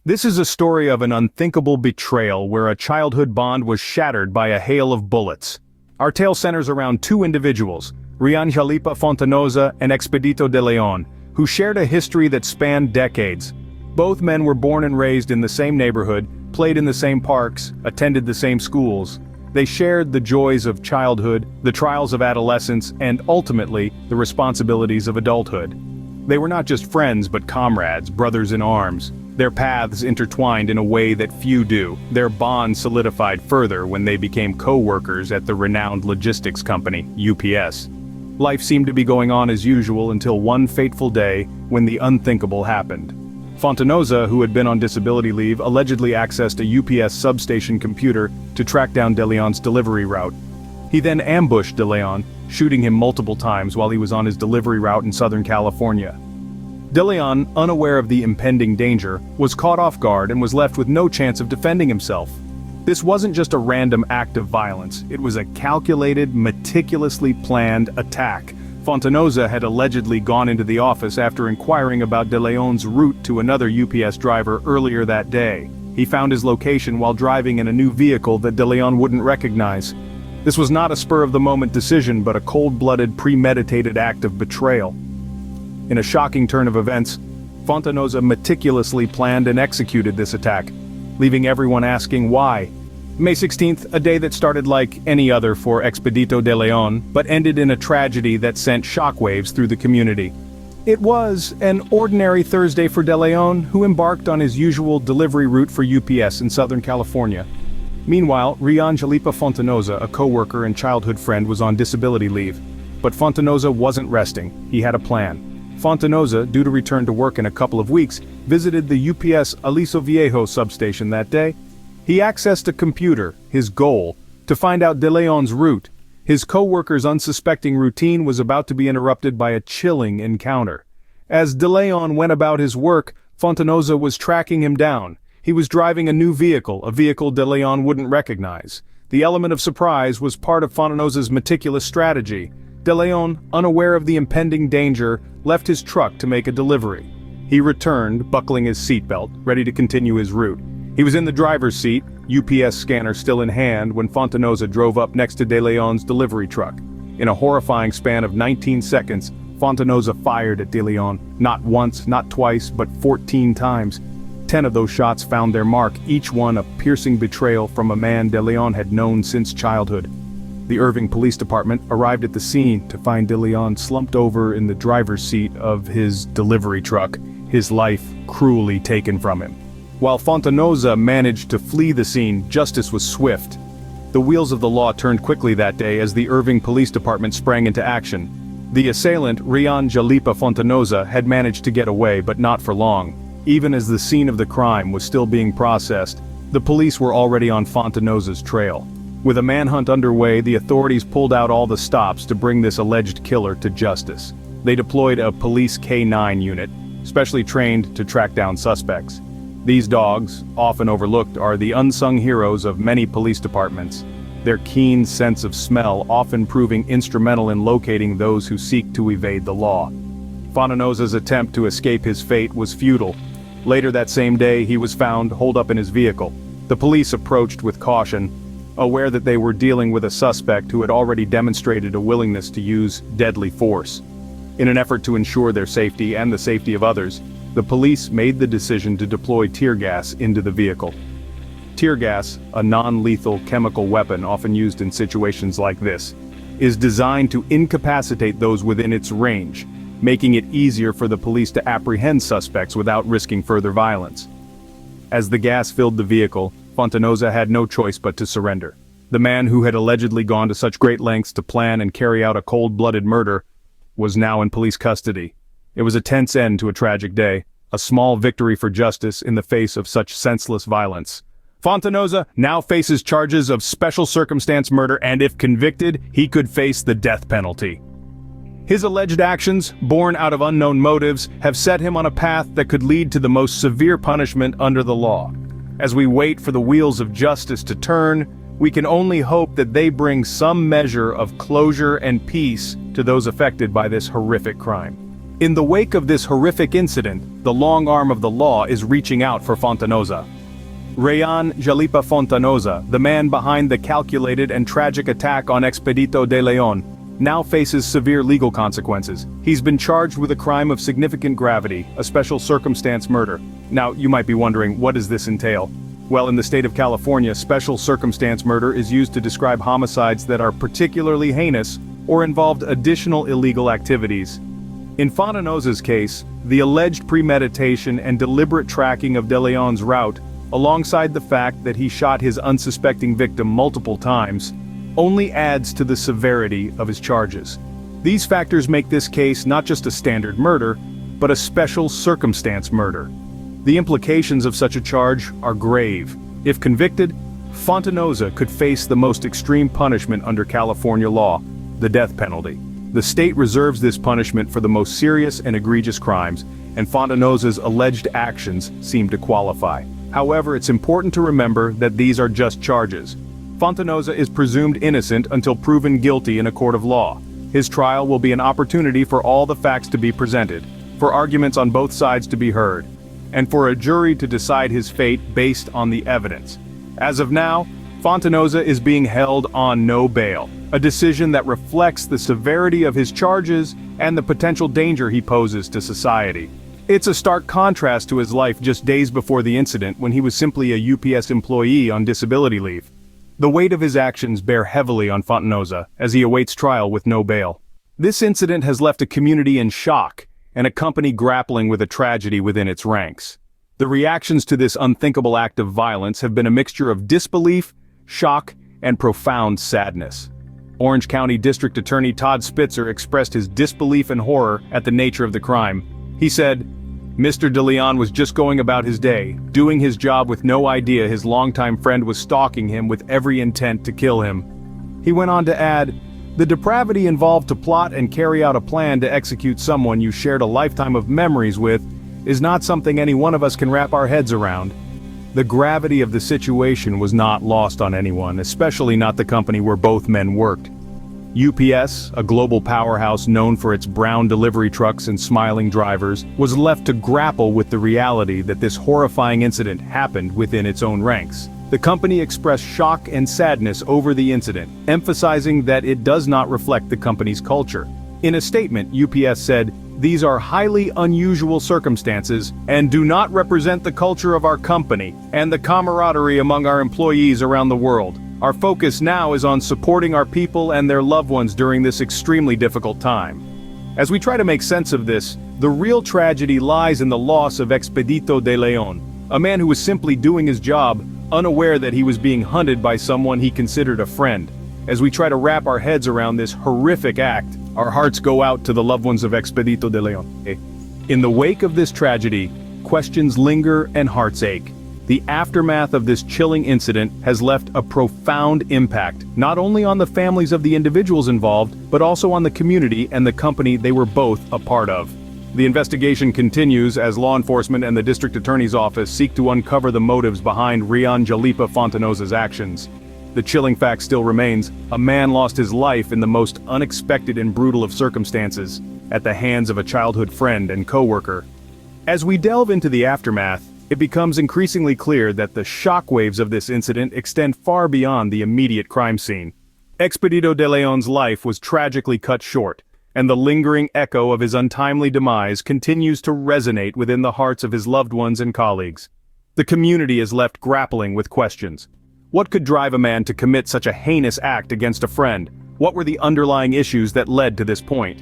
This is a story of an unthinkable betrayal where a childhood bond was shattered by a hail of bullets. Our tale centers around two individuals, Rian Jalipa Fontanoza and Expedito de Leon, who shared a history that spanned decades. Both men were born and raised in the same neighborhood, played in the same parks, attended the same schools. They shared the joys of childhood, the trials of adolescence, and ultimately, the responsibilities of adulthood. They were not just friends but comrades, brothers in arms. Their paths intertwined in a way that few do. Their bond solidified further when they became co-workers at the renowned logistics company, UPS. Life seemed to be going on as usual until one fateful day when the unthinkable happened. Fontanoza, who had been on disability leave, allegedly accessed a UPS substation computer to track down De Leon's delivery route. He then ambushed De Leon, shooting him multiple times while he was on his delivery route in Southern California. De Leon, unaware of the impending danger, was caught off guard and was left with no chance of defending himself. This wasn't just a random act of violence, it was a calculated, meticulously planned attack. Fontanoza had allegedly gone into the office after inquiring about De Leon's route to another UPS driver earlier that day. He found his location while driving in a new vehicle that De Leon wouldn't recognize. This was not a spur-of-the-moment decision but a cold-blooded, premeditated act of betrayal. In a shocking turn of events, Fontanoza meticulously planned and executed this attack, leaving everyone asking why. May 16th, a day that started like any other for Expedito de Leon, but ended in a tragedy that sent shockwaves through the community. It was an ordinary Thursday for De Leon, who embarked on his usual delivery route for UPS in Southern California. Meanwhile, Rian Jalipa Fontanoza, a co-worker and childhood friend, was on disability leave. But Fontanoza wasn't resting, he had a plan. Fontanoza, due to return to work in a couple of weeks, visited the UPS Aliso Viejo substation that day. He accessed a computer, his goal, to find out De Leon's route. His co-worker's unsuspecting routine was about to be interrupted by a chilling encounter. As De Leon went about his work, Fontanoza was tracking him down. He was driving a new vehicle, a vehicle De Leon wouldn't recognize. The element of surprise was part of Fontanoza's meticulous strategy. De Leon, unaware of the impending danger, left his truck to make a delivery. He returned, buckling his seatbelt, ready to continue his route. He was in the driver's seat, UPS scanner still in hand, when Fontanoza drove up next to De Leon's delivery truck. In a horrifying span of 19 seconds, Fontanoza fired at De Leon, not once, not twice, but 14 times. 10 of those shots found their mark, each one a piercing betrayal from a man De Leon had known since childhood. The Irving Police Department arrived at the scene to find De Leon slumped over in the driver's seat of his delivery truck, his life cruelly taken from him. While Fontanoza managed to flee the scene, justice was swift. The wheels of the law turned quickly that day as the Irving Police Department sprang into action. The assailant, Rian Jalipa Fontanoza, had managed to get away, but not for long. Even as the scene of the crime was still being processed, the police were already on Fontanoza's trail. With a manhunt underway, the authorities pulled out all the stops to bring this alleged killer to justice. They deployed a police K-9 unit, specially trained to track down suspects. These dogs, often overlooked, are the unsung heroes of many police departments, their keen sense of smell often proving instrumental in locating those who seek to evade the law. Fontanoza's attempt to escape his fate was futile. Later that same day, he was found holed up in his vehicle. The police approached with caution, aware that they were dealing with a suspect who had already demonstrated a willingness to use deadly force. In an effort to ensure their safety and the safety of others, the police made the decision to deploy tear gas into the vehicle. Tear gas, a non-lethal chemical weapon often used in situations like this, is designed to incapacitate those within its range, making it easier for the police to apprehend suspects without risking further violence. As the gas filled the vehicle, Fontanoza had no choice but to surrender. The man who had allegedly gone to such great lengths to plan and carry out a cold-blooded murder was now in police custody. It was a tense end to a tragic day, a small victory for justice in the face of such senseless violence. Fontanoza now faces charges of special circumstance murder, and if convicted, he could face the death penalty. His alleged actions, born out of unknown motives, have set him on a path that could lead to the most severe punishment under the law. As we wait for the wheels of justice to turn, we can only hope that they bring some measure of closure and peace to those affected by this horrific crime. In the wake of this horrific incident, the long arm of the law is reaching out for Fontanoza. Rayan Jalipa Fontanoza, the man behind the calculated and tragic attack on Expedito de Leon, now faces severe legal consequences. He's been charged with a crime of significant gravity, a special circumstance murder. Now, you might be wondering, what does this entail? Well, in the state of California, special circumstance murder is used to describe homicides that are particularly heinous or involved additional illegal activities. In Fontanoza's case, the alleged premeditation and deliberate tracking of De Leon's route, alongside the fact that he shot his unsuspecting victim multiple times, only adds to the severity of his charges. These factors make this case not just a standard murder, but a special circumstance murder. The implications of such a charge are grave. If convicted, Fontanoza could face the most extreme punishment under California law, the death penalty. The state reserves this punishment for the most serious and egregious crimes, and Fontanoza's alleged actions seem to qualify. However, it's important to remember that these are just charges. Fontanoza is presumed innocent until proven guilty in a court of law. His trial will be an opportunity for all the facts to be presented, for arguments on both sides to be heard, and for a jury to decide his fate based on the evidence. As of now, Fontanoza is being held on no bail, a decision that reflects the severity of his charges and the potential danger he poses to society. It's a stark contrast to his life just days before the incident when he was simply a UPS employee on disability leave. The weight of his actions bear heavily on Fontanoza as he awaits trial with no bail. This incident has left a community in shock and a company grappling with a tragedy within its ranks. The reactions to this unthinkable act of violence have been a mixture of disbelief, shock, and profound sadness. Orange County District Attorney Todd Spitzer expressed his disbelief and horror at the nature of the crime. He said, "Mr. De Leon was just going about his day, doing his job with no idea his longtime friend was stalking him with every intent to kill him." He went on to add, "The depravity involved to plot and carry out a plan to execute someone you shared a lifetime of memories with is not something any one of us can wrap our heads around." The gravity of the situation was not lost on anyone, especially not the company where both men worked. UPS, a global powerhouse known for its brown delivery trucks and smiling drivers, was left to grapple with the reality that this horrifying incident happened within its own ranks. The company expressed shock and sadness over the incident, emphasizing that it does not reflect the company's culture. In a statement, UPS said, "These are highly unusual circumstances and do not represent the culture of our company and the camaraderie among our employees around the world. Our focus now is on supporting our people and their loved ones during this extremely difficult time." As we try to make sense of this, the real tragedy lies in the loss of Expedito de Leon, a man who was simply doing his job, unaware that he was being hunted by someone he considered a friend. As we try to wrap our heads around this horrific act, our hearts go out to the loved ones of Expedito de Leon. In the wake of this tragedy, questions linger and hearts ache. The aftermath of this chilling incident has left a profound impact, not only on the families of the individuals involved, but also on the community and the company they were both a part of. The investigation continues as law enforcement and the district attorney's office seek to uncover the motives behind Rayan Jalipa Fontanoza's actions. The chilling fact still remains: a man lost his life in the most unexpected and brutal of circumstances, at the hands of a childhood friend and co-worker. As we delve into the aftermath, it becomes increasingly clear that the shockwaves of this incident extend far beyond the immediate crime scene. Expedito de Leon's life was tragically cut short, and the lingering echo of his untimely demise continues to resonate within the hearts of his loved ones and colleagues. The community is left grappling with questions. What could drive a man to commit such a heinous act against a friend? What were the underlying issues that led to this point?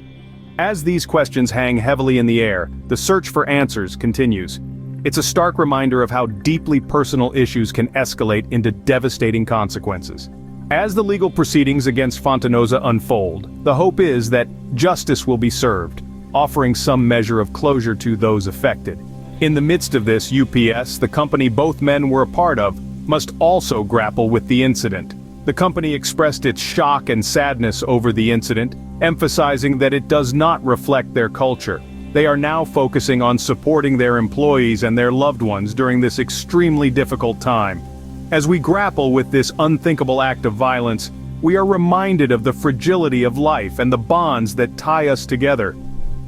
As these questions hang heavily in the air, the search for answers continues. It's a stark reminder of how deeply personal issues can escalate into devastating consequences. As the legal proceedings against Fontanoza unfold, the hope is that justice will be served, offering some measure of closure to those affected. In the midst of this, UPS, the company both men were a part of, must also grapple with the incident. The company expressed its shock and sadness over the incident, emphasizing that it does not reflect their culture. They are now focusing on supporting their employees and their loved ones during this extremely difficult time. As we grapple with this unthinkable act of violence, we are reminded of the fragility of life and the bonds that tie us together.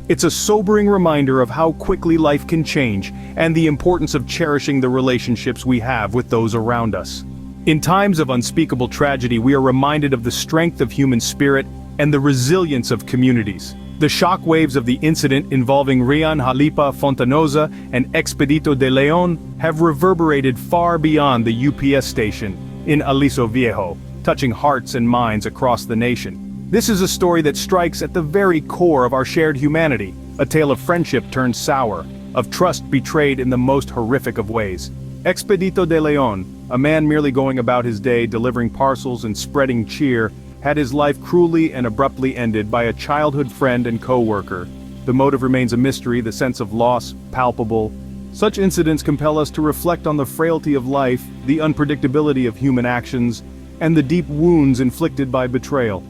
It's a sobering reminder of how quickly life can change and the importance of cherishing the relationships we have with those around us. In times of unspeakable tragedy, we are reminded of the strength of human spirit and the resilience of communities. The shock waves of the incident involving Rian Jalipa Fontanoza and Expedito de Leon have reverberated far beyond the UPS station in Aliso Viejo, touching hearts and minds across the nation. This is a story that strikes at the very core of our shared humanity, a tale of friendship turned sour, of trust betrayed in the most horrific of ways. Expedito de Leon, a man merely going about his day delivering parcels and spreading cheer, had his life cruelly and abruptly ended by a childhood friend and co-worker. The motive remains a mystery, the sense of loss palpable. Such incidents compel us to reflect on the frailty of life, the unpredictability of human actions, and the deep wounds inflicted by betrayal.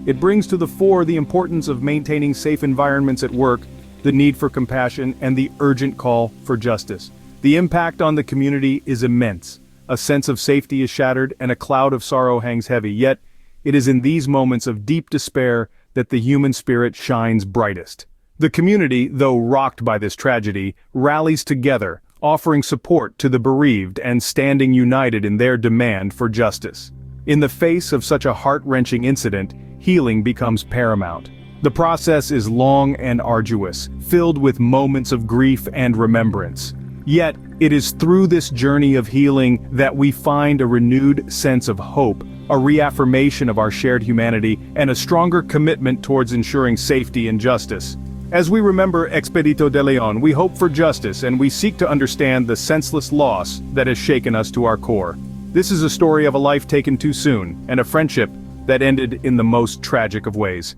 It brings to the fore the importance of maintaining safe environments at work, the need for compassion, and the urgent call for justice. The impact on the community is immense. A sense of safety is shattered and a cloud of sorrow hangs heavy, yet it is in these moments of deep despair that the human spirit shines brightest. The community, though rocked by this tragedy, rallies together, offering support to the bereaved and standing united in their demand for justice. In the face of such a heart-wrenching incident, healing becomes paramount. The process is long and arduous, filled with moments of grief and remembrance. Yet, it is through this journey of healing that we find a renewed sense of hope, a reaffirmation of our shared humanity, and a stronger commitment towards ensuring safety and justice. As we remember Expedito de Leon, we hope for justice and we seek to understand the senseless loss that has shaken us to our core. This is a story of a life taken too soon, and a friendship that ended in the most tragic of ways.